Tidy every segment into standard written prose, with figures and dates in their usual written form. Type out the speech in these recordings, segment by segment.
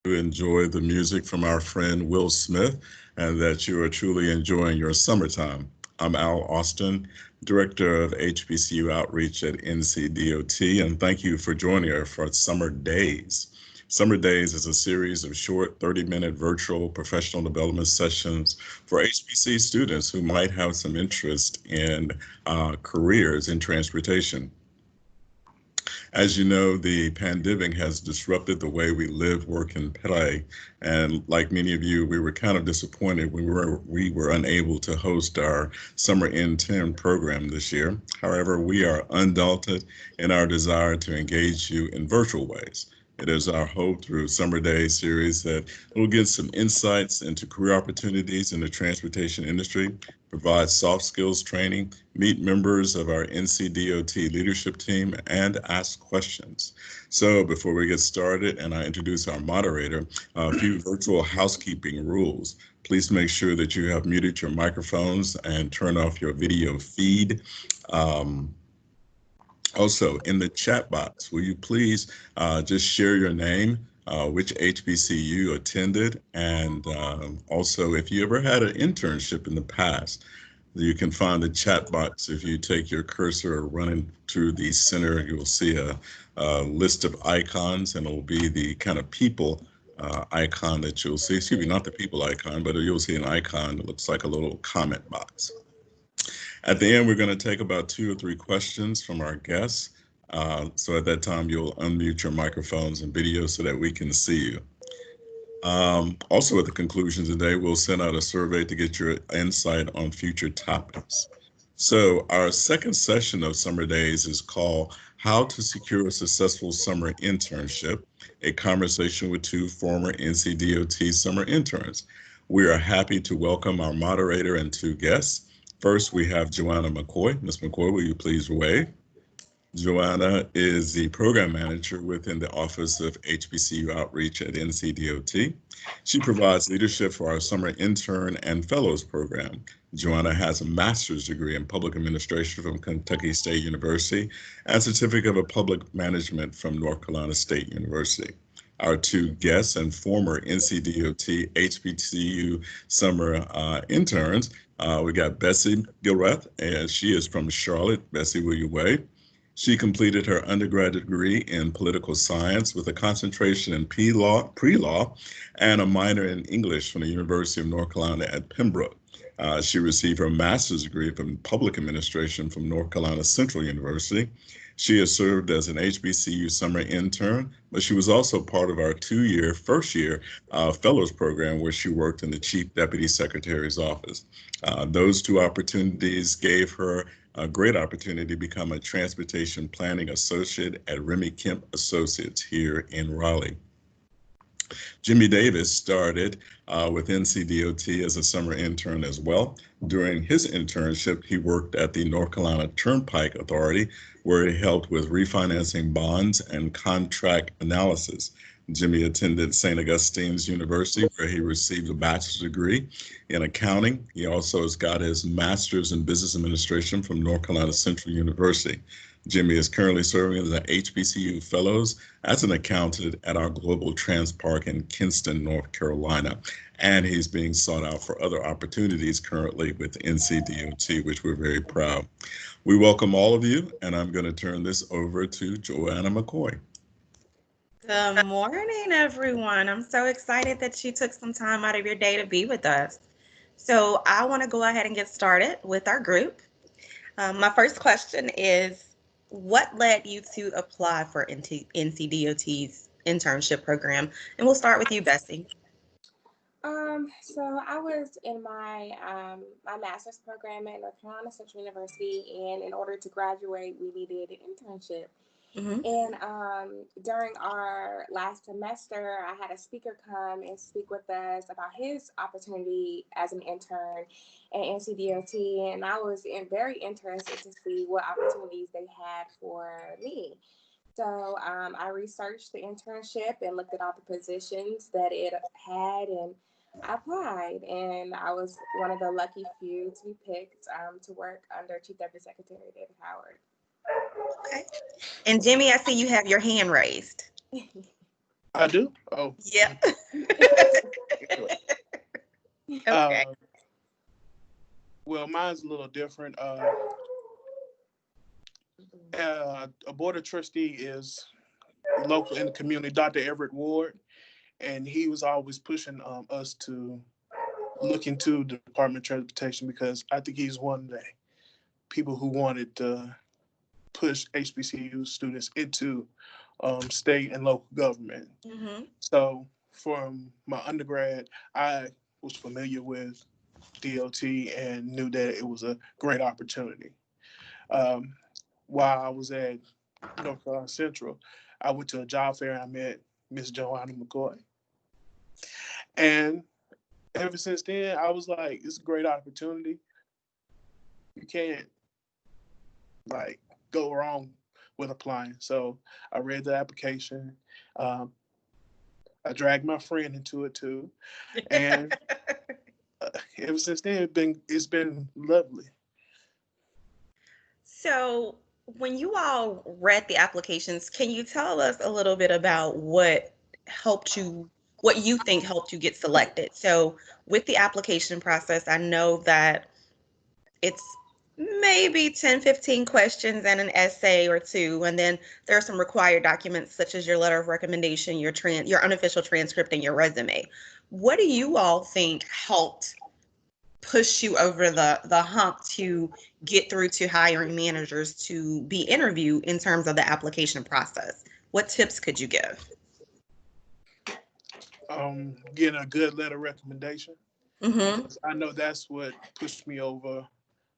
You enjoy the music from our friend Will Smith and that you are truly enjoying your summertime. I'm Al Austin, Director of HBCU Outreach at NCDOT, and thank you for joining us for Summer Daze. Summer Daze is a series of short 30-minute virtual professional development sessions for HBC students who might have some interest in careers in transportation. As you know, the pandemic has disrupted the way we live, work, and play. And like many of you, we were kind of disappointed we were unable to host our summer intern program this year. However, we are undaunted in our desire to engage you in virtual ways. It is our hope through Summer Day series that we'll get some insights into career opportunities in the transportation industry, provide soft skills training, meet members of our NCDOT leadership team, and ask questions. So before we get started and I introduce our moderator, a few virtual housekeeping rules. Please make sure that you have muted your microphones and turn off your video feed. Um, Also, in the chat box, will you please just share your name, which HBCU you attended, and also if you ever had an internship in the past. You can find the chat box if you take your cursor or run it through the center. You will see a list of icons, and it will be the kind of people icon that you'll see. Excuse me, not the people icon, but you'll see an icon that looks like a little comment box. At the end, we're going to take about 2 or 3 questions from our guests. So at that time, you'll unmute your microphones and videos so that we can see you. Also, at the conclusion today, we'll send out a survey to get your insight on future topics. So our second session of Summer Days is called How to Secure a Successful Summer Internship, a conversation with two former NCDOT summer interns. We are happy to welcome our moderator and two guests. First, we have Joanna McCoy. Ms. McCoy, will you please wave? Joanna is the program manager within the Office of HBCU Outreach at NCDOT. She provides leadership for our summer intern and fellows program. Joanna has a master's degree in public administration from Kentucky State University and certificate of public management from North Carolina State University. Our two guests and former NCDOT HBCU summer interns, we got Bessie Gilrath, and she is from Charlotte. Bessie, will you wave? She completed her undergraduate degree in political science with a concentration in pre-law, and a minor in English from the University of North Carolina at Pembroke. She received her master's degree from public administration from North Carolina Central University. She has served as an HBCU summer intern, but she was also part of our first year fellows program where she worked in the Chief Deputy Secretary's office. Those two opportunities gave her a great opportunity to become a transportation planning associate at Remy Kemp Associates here in Raleigh. Jimmy Davis started with NCDOT as a summer intern as well. During his internship, he worked at the North Carolina Turnpike Authority, where he helped with refinancing bonds and contract analysis. Jimmy attended St. Augustine's University, where he received a bachelor's degree in accounting. He also has got his master's in business administration from North Carolina Central University. Jimmy is currently serving as an HBCU Fellows as an accountant at our Global Transpark in Kinston, North Carolina. And he's being sought out for other opportunities currently with NCDOT, which we're very proud. We welcome all of you, and I'm going to turn this over to Joanna McCoy. Good morning, everyone. I'm so excited that you took some time out of your day to be with us. So, I want to go ahead and get started with our group. My first question is, what led you to apply for NCDOT's internship program? And we'll start with you, Bessie. So I was in my master's program at North Carolina Central University, and in order to graduate, we needed an internship. Mm-hmm. And during our last semester, I had a speaker come and speak with us about his opportunity as an intern at NCDOT, and I was very interested to see what opportunities they had for me. So I researched the internship and looked at all the positions that it had, and I applied. And I was one of the lucky few to be picked to work under Chief Deputy Secretary David Howard. Okay. And Jimmy, I see you have your hand raised. I do. Oh, Yep. anyway. Okay. Well, mine's a little different. A board of trustee is local in the community, Dr. Everett Ward, and he was always pushing us to look into the Department of Transportation because I think he's one of the people who wanted to push HBCU students into state and local government. Mm-hmm. So from my undergrad, I was familiar with DOT and knew that it was a great opportunity. Um, while I was at North Carolina Central, I went to a job fair and I met Miss Joanna McCoy. And ever since then, I was like, it's a great opportunity. You can't like go wrong with applying. So I read the application. Um, I dragged my friend into it too, and ever since then, it's been lovely. So, when you all read the applications, can you tell us a little bit about helped you, what you think helped you get selected? So, with the application process, I know that it's maybe 10, 15 questions and an essay or two. And then there are some required documents such as your letter of recommendation, your unofficial transcript, and your resume. What do you all think helped push you over the hump to get through to hiring managers to be interviewed in terms of the application process? What tips could you give? Getting a good letter recommendation Mm-hmm. because I know that's what pushed me over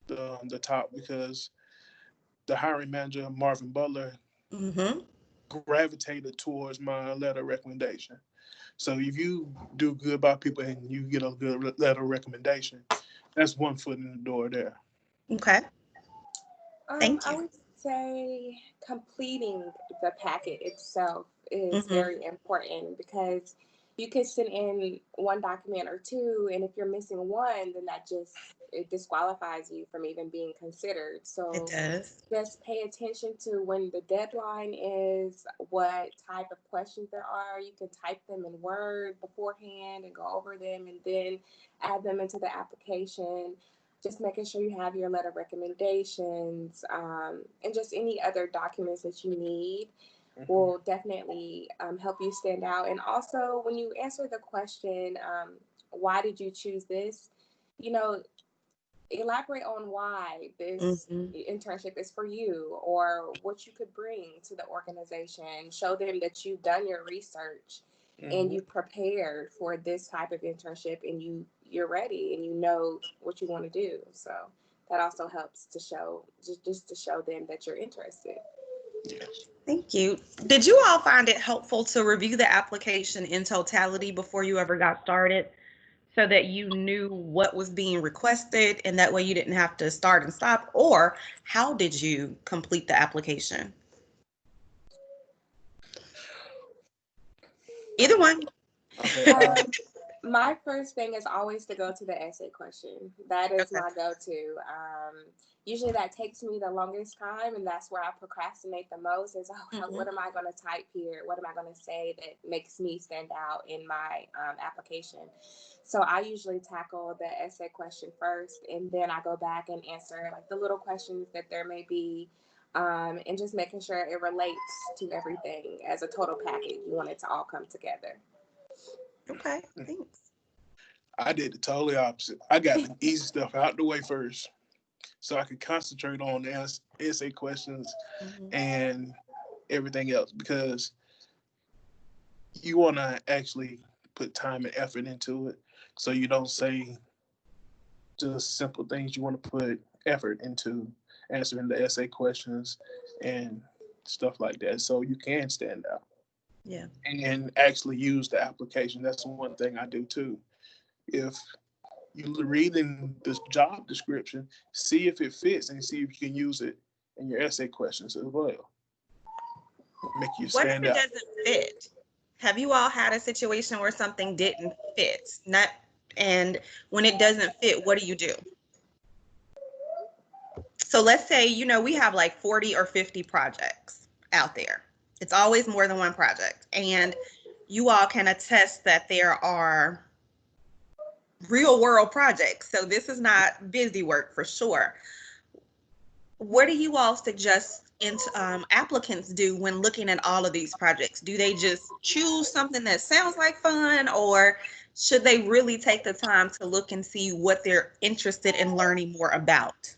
the top because the hiring manager Marvin Butler Mm-hmm. gravitated towards my letter recommendation. So if you do good by people and you get a good letter recommendation, that's one foot in the door there. Okay. Thank I you. would say completing the packet itself is Mm-hmm. very important because you could send in one document or two, and if you're missing one, then that just it disqualifies you from even being considered. It So does. just pay attention to when the deadline is, what type of questions there are. You can type them in Word beforehand and go over them and then add them into the application. Just making sure you have your letter recommendations and just any other documents that you need will definitely help you stand out. And also, when you answer the question, why did you choose this? You know, elaborate on why this Mm-hmm. internship is for you or what you could bring to the organization. Show them that you've done your research and Mm-hmm. you've prepared for this type of internship and you're ready and you know what you want to do. So that also helps to show just to show them that you're interested. Yes. Thank you. Did you all find it helpful to review the application in totality before you ever got started so that you knew what was being requested and that way you didn't have to start and stop? Or how did you complete the application? Either one. Okay. My first thing is always to go to the essay question. That is Okay. my go-to. Usually that takes me the longest time, and that's where I procrastinate the most. Is Mm-hmm. what am I going to type here? What am I going to say that makes me stand out in my application? So I usually tackle the essay question first, and then I go back and answer like the little questions that there may be, and just making sure it relates to everything as a total package. You want it to all come together. Okay. Thanks. I did the totally opposite. I got the easy stuff out the way first so I could concentrate on the essay questions Mm-hmm. and everything else because you want to actually put time and effort into it. So you don't say just simple things. You want to put effort into answering the essay questions and stuff like that so you can stand out Yeah. and actually use the application. That's one thing I do too. If you read in this job description, see if it fits and see if you can use it in your essay questions as well. Make you What if stand it out. doesn't fit? Have you all had a situation where something didn't fit? Not, and when it doesn't fit, what do you do? So let's say, we have like 40 or 50 projects out there. It's always more than one project. And you all can attest that there are real world projects. So this is not busy work for sure. What do you all suggest applicants do when looking at all of these projects? Do they just choose something that sounds like fun, or should they really take the time to look and see what they're interested in learning more about?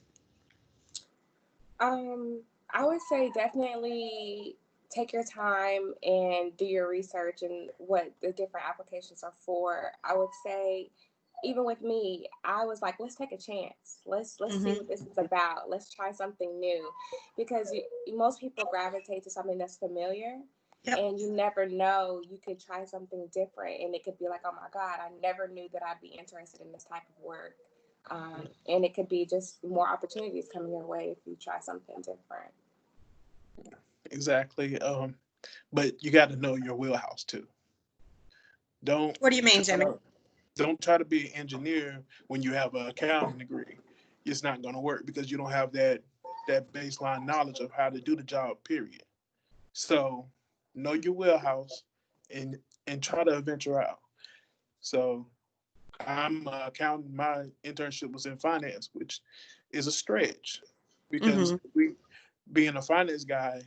I would say definitely take your time and do your research and what the different applications are for. I would say, even with me, I was like, let's take a chance. Let's see what this is about. Let's try something new, because most people gravitate to something that's familiar. Yep. And you never know, you could try something different and it could be like, oh my God, I never knew that I'd be interested in this type of work. And it could be just more opportunities coming your way if you try something different. Exactly. But you got to know your wheelhouse too. Don't What do you mean, Jimmy? Don't try to be an engineer when you have an accounting degree. It's not going to work because you don't have that baseline knowledge of how to do the job, period. So know your wheelhouse and try to venture out. So I'm accounting. My internship was in finance, which is a stretch because being a finance guy,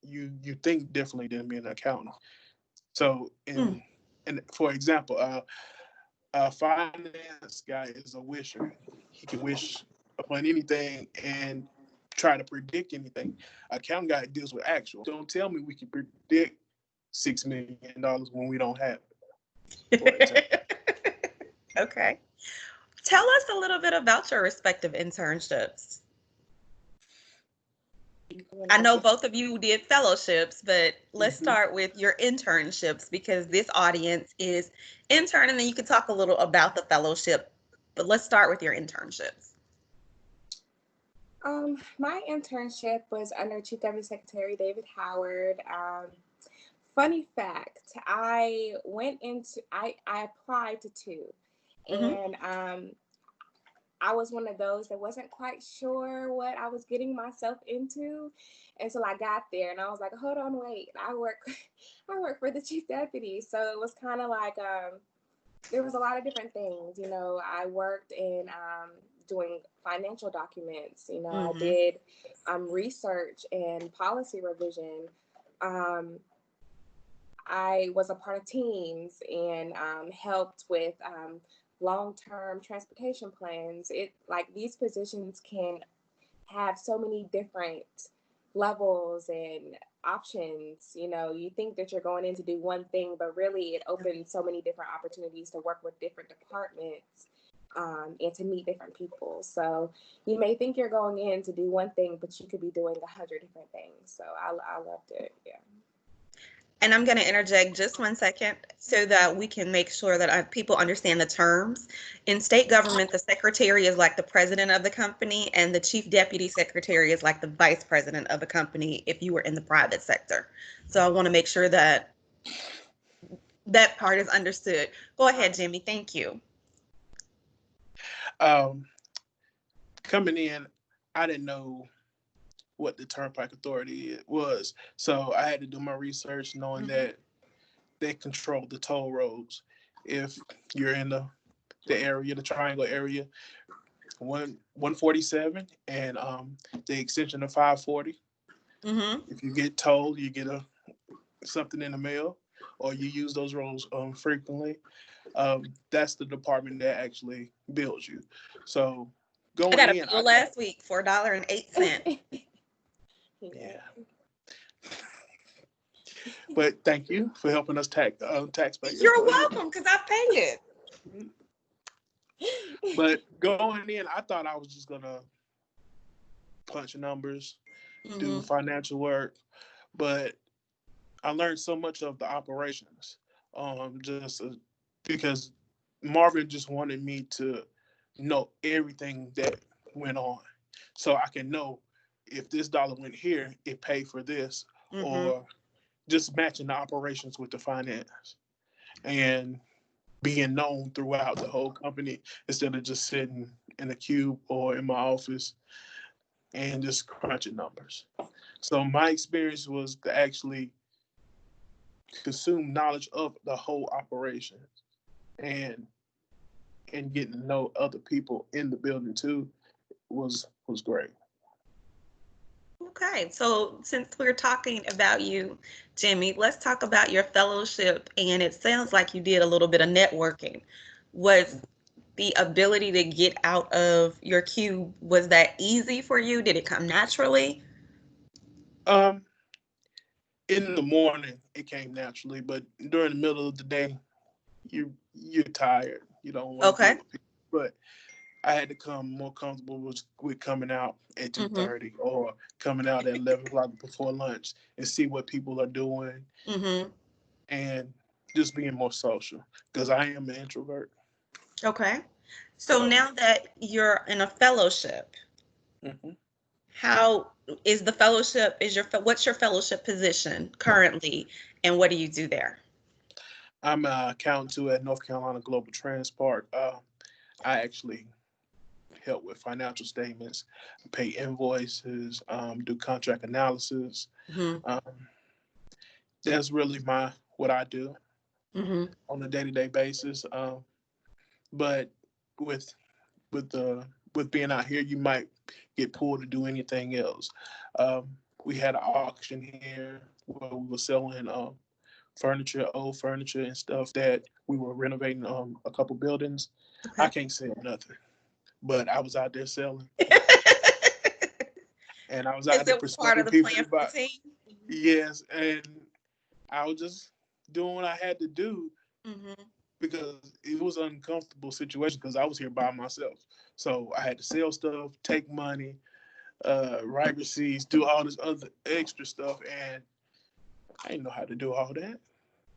you think differently than being an accountant. So and for example, a finance guy is a wisher. He can wish upon anything and try to predict anything. Accounting guy deals with actual. Don't tell me we can predict $6 million when we don't have it. Okay. Tell us a little bit about your respective internships. I know both of you did fellowships, but let's start with your internships, because this audience is intern, and then you can talk a little about the fellowship, but let's start with your internships. My internship was under Chief Deputy Secretary David Howard. Funny fact, I applied to two, and I was one of those that wasn't quite sure what I was getting myself into until I got there, and I was like, hold on, wait, I work for the chief deputy. So it was kind of like there was a lot of different things. You know, I worked in doing financial documents. You know, I did research and policy revision. I was a part of teams and helped with long-term transportation plans. These positions can have so many different levels and options. You know, you think that you're going in to do one thing, but really it opens so many different opportunities to work with different departments and to meet different people. So you may think you're going in to do one thing, but you could be doing 100 different things. So I loved it. Yeah. And I'm going to interject just 1 second so that we can make sure that people understand the terms. In state government, the secretary is like the president of the company, and the chief deputy secretary is like the vice president of the company if you were in the private sector. So I want to make sure that that part is understood. Go ahead, Jimmy. Thank you. Coming in, I didn't know what the Turnpike Authority was. So I had to do my research knowing that they control the toll roads. If you're in the area, the triangle area, 147 and the extension of 540. If you get tolled, you get something in the mail, or you use those roads frequently. That's the department that actually bills you. So going I got a in, bill last week for $1.08. Yeah. But thank you for helping us taxpayers. You're welcome, because I pay it. But going in, I thought I was just gonna punch numbers, do financial work, but I learned so much of the operations. Because Marvin just wanted me to know everything that went on, so I can know if this dollar went here, it paid for this, or just matching the operations with the finance and being known throughout the whole company instead of just sitting in a cube or in my office and just crunching numbers. So my experience was to actually consume knowledge of the whole operation, and getting to know other people in the building too was great. Okay, so since we're talking about you, Jimmy, let's talk about your fellowship. And it sounds like you did a little bit of networking. Was the ability to get out of your cube, was that easy for you? Did it come naturally? Um, in the morning it came naturally, but during the middle of the day, you're tired. You don't want to Okay. deal with people. But I had to come more comfortable with coming out at 2:30 or coming out at 11 o'clock before lunch and see what people are doing, and just being more social, because I am an introvert. Okay. So now that you're in a fellowship, Mhm. how is the fellowship, what's your fellowship position currently, and what do you do there? I'm an accountant too at North Carolina Global Transport. I actually help with financial statements, pay invoices, do contract analysis. Mm-hmm. Um, that's really what I do Mm-hmm. on a day-to-day basis. But with with the with being out here, you might get pulled to do anything else. We had an auction here where we were selling furniture, old furniture and stuff that we were renovating a couple buildings. I Okay. can't sell nothing, but I was out there selling, and I was out Is there it part of persuading the people plan for the about, team? yes, and I was just doing what I had to do Mm-hmm. because it was an uncomfortable situation because I was here by myself. So I had to sell stuff, take money, write receipts, do all this other extra stuff, and I didn't know how to do all that.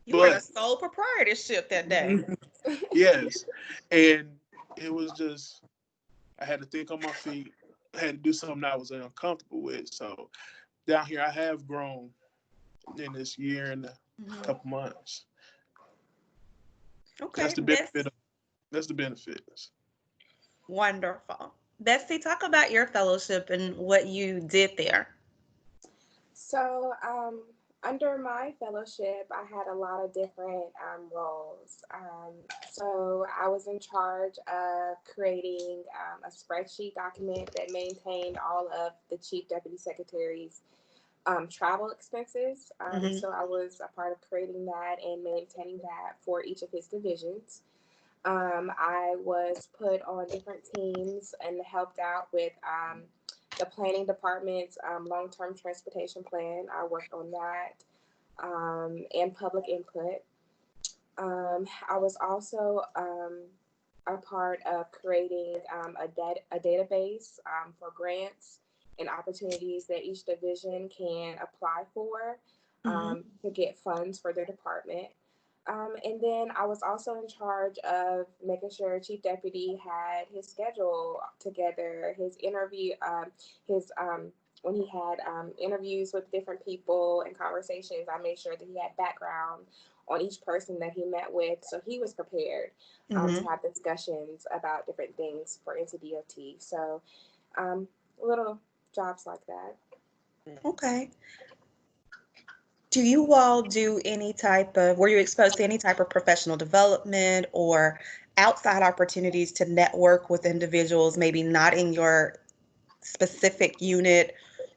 You were in a But sole proprietorship that day. yes, and it was just I had to think on my feet. I had to do something I was uncomfortable with. So down here, I have grown in this year and a couple months. That's Okay, the benefit. That's the benefits. wonderful. Betsy, talk about your fellowship and what you did there. So, under my fellowship, I had a lot of different roles. So, I was in charge of creating a spreadsheet document that maintained all of the chief deputy secretaries' travel expenses. Mm-hmm. So, I was a part of creating that and maintaining that for each of his divisions. I was put on different teams and helped out with the planning department's long-term transportation plan. I worked on that and public input. I was also a part of creating a database for grants and opportunities that each division can apply for to get funds for their department. And then I was also in charge of making sure Chief Deputy had his schedule together, his interview, his when he had interviews with different people and conversations. I made sure that he had background on each person that he met with, so he was prepared to have discussions about different things for NCDOT. So little jobs like that. Okay. Do you all do any type of, were you exposed to any type of professional development or outside opportunities to network with individuals, maybe not in your specific unit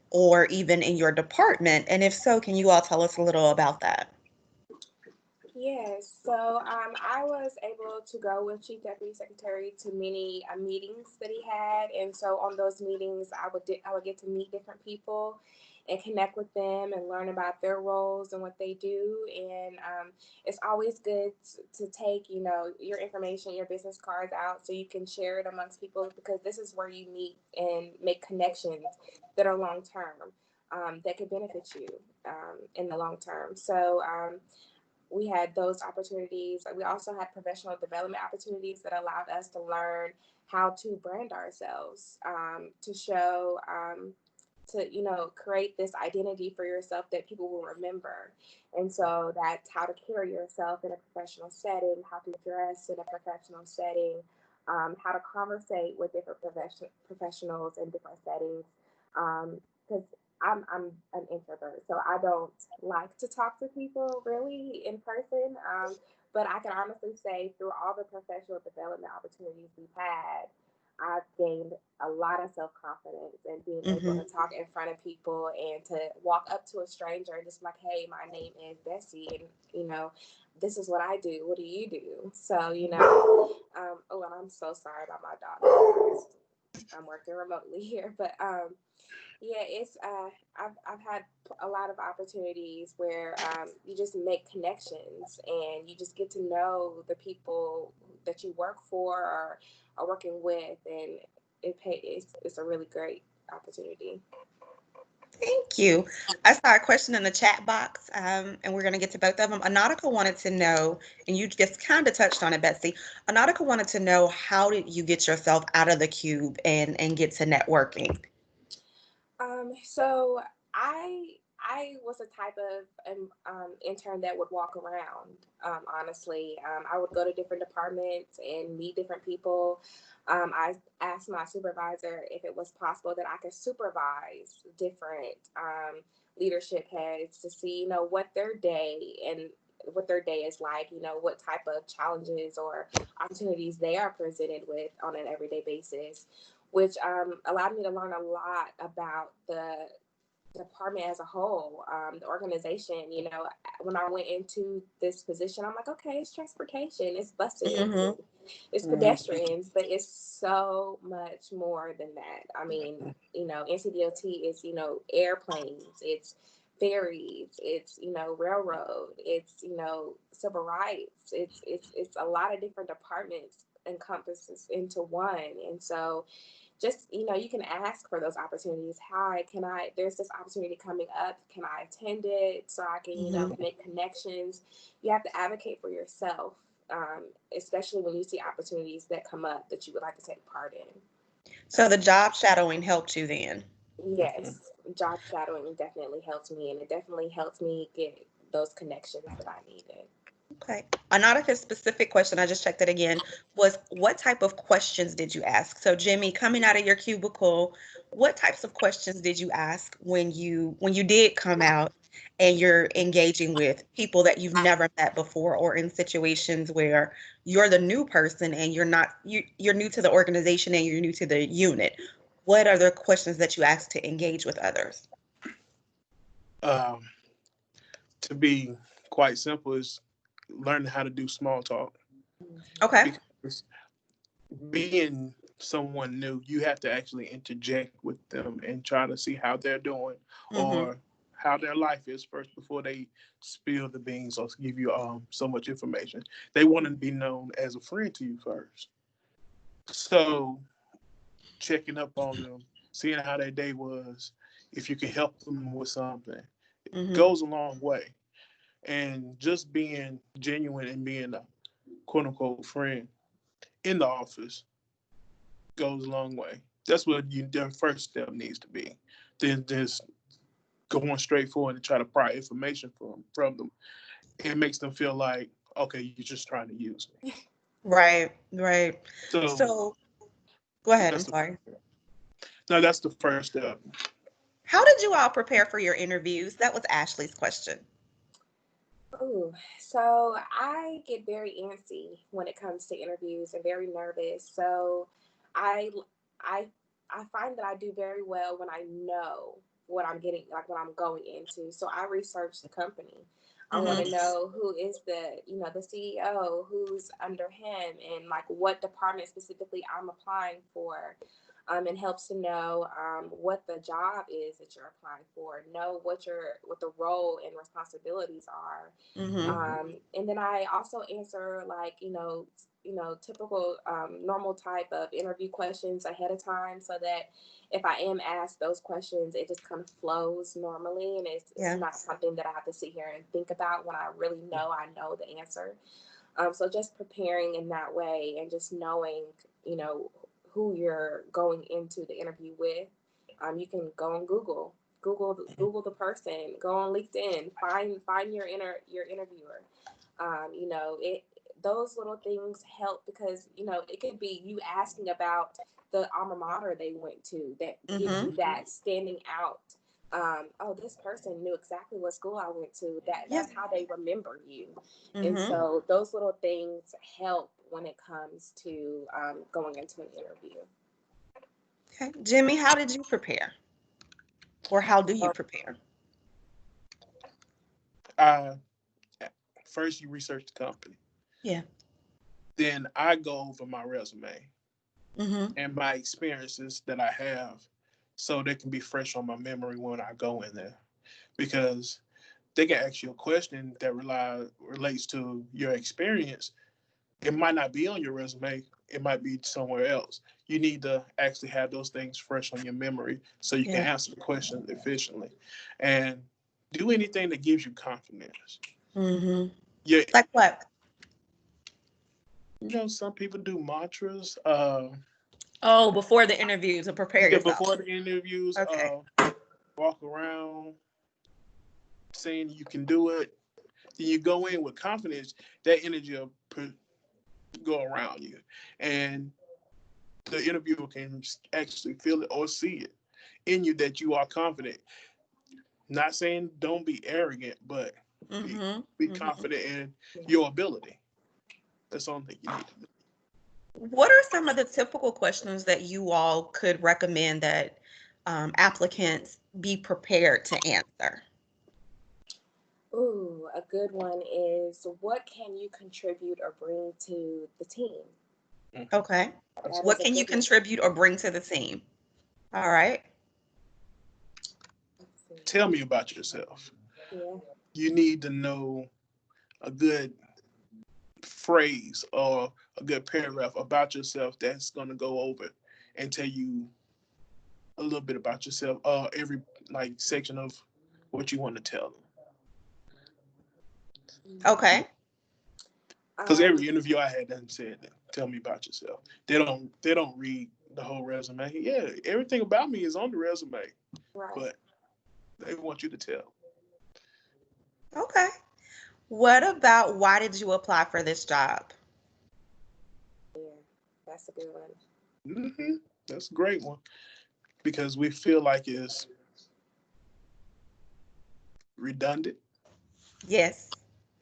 or even in your department? And if so, can you all tell us a little about that? Yes, so I was able to go with Chief Deputy Secretary to many meetings that he had, and so on those meetings, I would get to meet different people and connect with them and learn about their roles and what they do. And it's always good to take your information, your business cards out so you can share it amongst people, because this is where you meet and make connections that are long term, that could benefit you in the long term. So. We had those opportunities. We also had professional development opportunities that allowed us to learn how to brand ourselves, to show, to create this identity for yourself that people will remember. And so that's how to carry yourself in a professional setting, how to dress in a professional setting, how to conversate with different professionals in different settings. Because I'm an introvert, so I don't like to talk to people really in person. But I can honestly say through all the professional development opportunities we've had, I've gained a lot of self confidence and being able Mm-hmm. to talk in front of people and to walk up to a stranger and just like, hey, my name is Bessie, and this is what I do. What do you do? So oh, and I'm so sorry about my dog. I'm working remotely here, but yeah, it's I've had a lot of opportunities where you just make connections and you just get to know the people that you work for or are working with, and it's a really great opportunity. Thank you. I saw a question in the chat box, and we're going to get to both of them. Anautica wanted to know, and you just kind of touched on it, Betsy. Anautica wanted to know, how did you get yourself out of the cube and get to networking? So I was a type of intern that would walk around. Honestly, I would go to different departments and meet different people. I asked my supervisor if it was possible that I could supervise different leadership heads to see, what their day and what their day is like, what type of challenges or opportunities they are presented with on an everyday basis, which allowed me to learn a lot about the department as a whole, the organization. When I went into this position, I'm like, okay, it's transportation, it's buses, Mm-hmm. it's pedestrians, but it's so much more than that. I mean, NCDOT is, airplanes, it's ferries, it's, railroad, it's, civil rights, it's a lot of different departments encompasses into one. And so just, you can ask for those opportunities. Hi, there's this opportunity coming up, can I attend it so I can, Mm-hmm. make connections? You have to advocate for yourself, especially when you see opportunities that come up that you would like to take part in. So the job shadowing helped you then? Yes, job shadowing definitely helped me, and it definitely helped me get those connections that I needed. Okay. Another specific question, I just checked it again, was what type of questions did you ask? So Jimmy, coming out of your cubicle, what types of questions did you ask when you did come out and you're engaging with people that you've never met before, or in situations where you're the new person and you're new to the organization and you're new to the unit? What are the questions that you ask to engage with others? Um, to be quite simple, is learning how to do small talk, Okay. because being someone new, you have to actually interject with them and try to see how they're doing Mm-hmm. or how their life is first before they spill the beans or give you so much information. They want to be known as a friend to you first. So checking up on them, seeing how their day was, if you can help them with something, it Mm-hmm. goes a long way. And just being genuine and being a quote unquote friend in the office goes a long way. That's what their first step needs to be. Then just going straight forward and try to pry information from them. It makes them feel like, okay, you're just trying to use me. Right, right. So So go ahead, I'm that's the sorry. no, that's the first step. How did you all prepare for your interviews? That was Ashley's question. Ooh, so I get very antsy when it comes to interviews and very nervous. So I I I find that I do very well when I know what I'm getting, like what I'm going into. So I research the company. I want to Mm-hmm. know who is the CEO, who's under him, and like what department specifically I'm applying for. And helps to know what the job is that you're applying for, know what the role and responsibilities are, Mm-hmm. and then I also answer like typical normal type of interview questions ahead of time, so that if I am asked those questions, it just kind of flows normally, and it's Yeah. not something that I have to sit here and think about when I know the answer. So just preparing in that way and just knowing, you know, who you're going into the interview with. You can go on Google the person, go on LinkedIn, find your interviewer. It those little things help, because it could be you asking about the alma mater they went to that gives Mm-hmm. you that standing out oh, this person knew exactly what school I went to. Yeah. That's how they remember you. And Mm-hmm. so those little things help when it comes to going into an interview. Okay. Jimmy, how did you prepare? Or how do you prepare? I First you research the company. Yeah. Then I go over my resume Mm-hmm. and my experiences that I have so they can be fresh on my memory when I go in there. Because they can ask you a question that relates to your experience. It might not be on your resume. It might be somewhere else. You need to actually have those things fresh on your memory so you can Yeah. answer the question efficiently. And do anything that gives you confidence. Mm-hmm. Yeah, Like what? some people do mantras. Oh, before the interview to prepare Yeah, yourself. before the interviews, Okay. walk around saying you can do it. Then you go in with confidence. That energy will go around you, and the interviewer can actually feel it or see it in you that you are confident. Not saying don't be arrogant, but be, Mm-hmm. be Mm-hmm. confident in your ability. That's the only thing you need to do. What are some of the typical questions that you all could recommend that applicants be prepared to answer? Ooh, a good one is, what can you contribute or bring to the team? Okay. That What is a can you good one. contribute or bring to the team? All right. Let's see. Tell me about yourself. Yeah. You need to know a good phrase or a good paragraph about yourself that's going to go over and tell you a little bit about yourself. Every section of what you want to tell them. Okay. Because Um, every interview I had done said, "Tell me about yourself." They don't read the whole resume. Yeah, everything about me is on the resume, right. but they want you to tell. Okay. What about why did you apply for this job? Yeah, that's a good one. That's a great one because we feel like it's redundant Yes.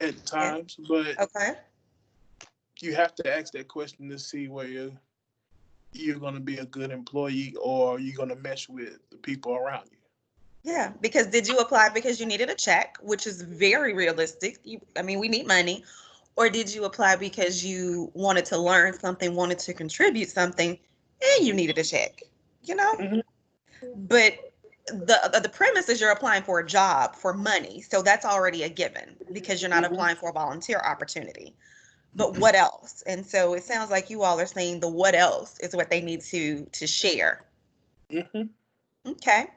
at Yes. times, but Okay. you have to ask that question to see where you're going to be a good employee or you're going to mesh with the people around you. Yeah, because did you apply because you needed a check, which is very realistic. I mean, we need money. Or did you apply because you wanted to learn something, wanted to contribute something, and you needed a check? You know? Mm-hmm. But the premise is you're applying for a job for money. So that's already a given because you're not Mm-hmm. applying for a volunteer opportunity. But what else? And so it sounds like you all are saying the what else is what they need to share. Mm-hmm. Okay.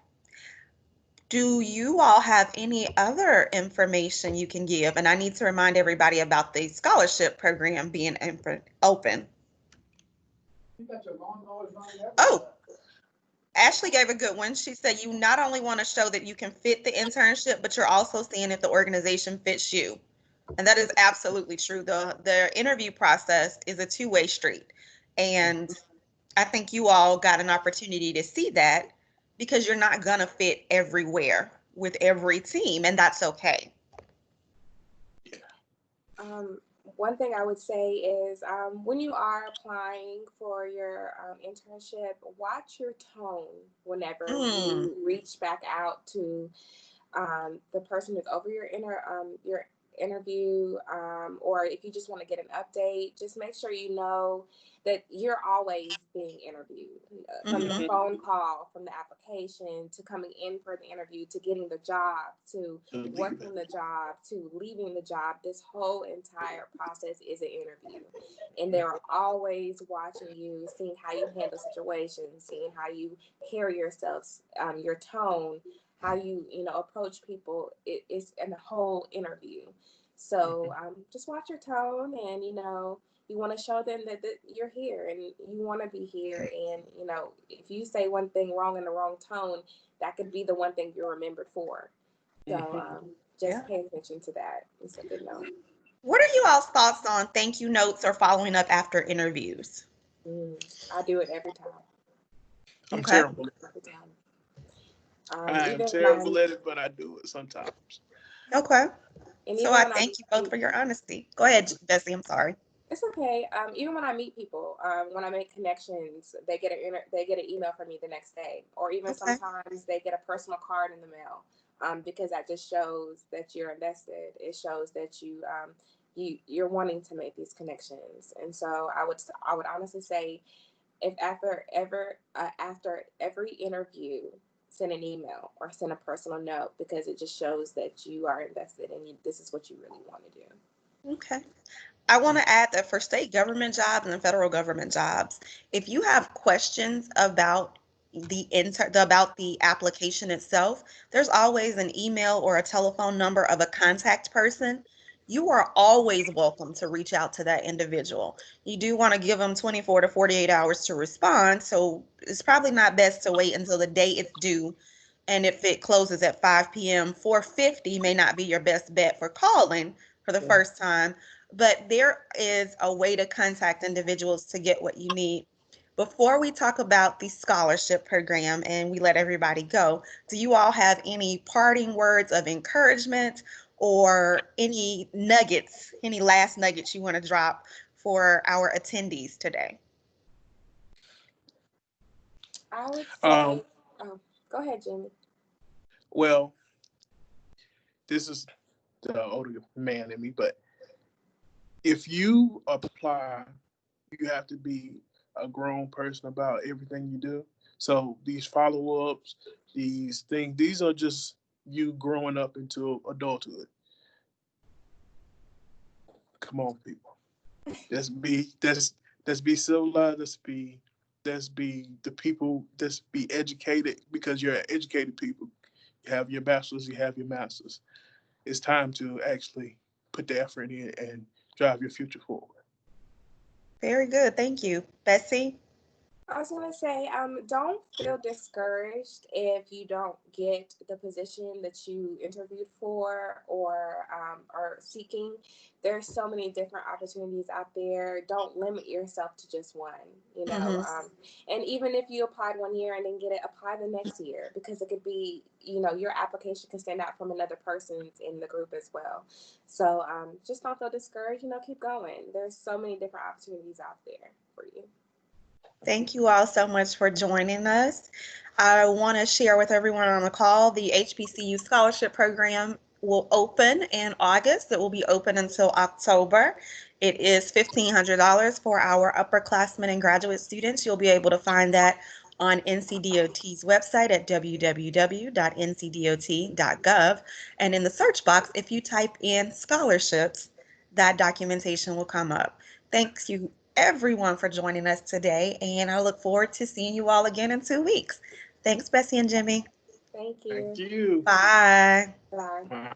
Do you all have any other information you can give? And I need to remind everybody about the scholarship program being open. Oh, Ashley gave a good one. She said you not only want to show that you can fit the internship, but you're also seeing if the organization fits you. And that is absolutely true. The interview process is a two-way street. And I think you all got an opportunity to see that because you're not gonna fit everywhere with every team, and that's okay. Um, One thing I would say is, when you are applying for your internship, watch your tone whenever Mm, you reach back out to the person who's over your interview, or if you just want to get an update, just make sure you know that you're always being interviewed, from the mm-hmm, phone call, from the application, to coming in for the interview, to getting the job, to working the job, to leaving the job. This whole entire process is an interview, and they're always watching you, seeing how you handle situations, seeing how you carry yourself, your tone, how you approach people. It's in the whole interview. So just watch your tone, and you want to show them that you're here and you want to be here. And if you say one thing wrong in the wrong tone, that could be the one thing you're remembered for. So yeah. just pay attention to that. It's a good note. What are you all's thoughts on thank you notes or following up after interviews? I do it every time. I'm Okay. terrible. Every time. I am Even terrible when at it, but I do it sometimes. Okay. and So even I when I thank you both for your honesty. Go ahead, Bessie. I'm sorry. It's okay. Even when I meet people, when I make connections, they get an email from me the next day, or even Okay. sometimes they get a personal card in the mail, because that just shows that you're invested. It shows that you're wanting to make these connections. And so I would honestly say, if after every interview, send an email or send a personal note, because it just shows that you are invested and this is what you really want to do. Okay. I want to add that for state government jobs and federal government jobs, if you have questions about about the application itself, there's always an email or a telephone number of a contact person. You are always welcome to reach out to that individual. You do want to give them 24 to 48 hours to respond, so it's probably not best to wait until the day it's due. And if it closes at 5 p.m., 4:50 may not be your best bet for calling for the first time, but there is a way to contact individuals to get what you need. Before we talk about the scholarship program and we let everybody go, do you all have any parting words of encouragement or any nuggets, any last nuggets you want to drop for our attendees today? I would Um, say, go ahead, Jimmy. well, this is the older man in me, but if you apply, you have to be a grown person about everything you do. So these follow-ups, these things, these are just you growing up into adulthood. Come on, people. Let's be civilized. Let's be the people. Let's be educated, because you're educated people. You have your bachelors, you have your masters. It's time to actually put the effort in and drive your future forward. Very good. Thank you. Bessie? I was gonna say, don't feel discouraged if you don't get the position that you interviewed for or are seeking. There's so many different opportunities out there. Don't limit yourself to just one. You know, Mhm. and even if you applied one year and didn't get it, apply the next year, because it could be, your application can stand out from another person's in the group as well. So just don't feel discouraged. Keep going. There's so many different opportunities out there for you. Thank you all so much for joining us. I want to share with everyone on the call, the HBCU Scholarship Program will open in August. It will be open until October. It is $1,500 for our upperclassmen and graduate students. You'll be able to find that on NCDOT's website at www.ncdot.gov. And in the search box, if you type in scholarships, that documentation will come up. Thanks you everyone for joining us today, and I look forward to seeing you all again in 2 weeks. Thanks, Bessie and Jimmy. Thank Thank you. you. Bye. Bye. Bye.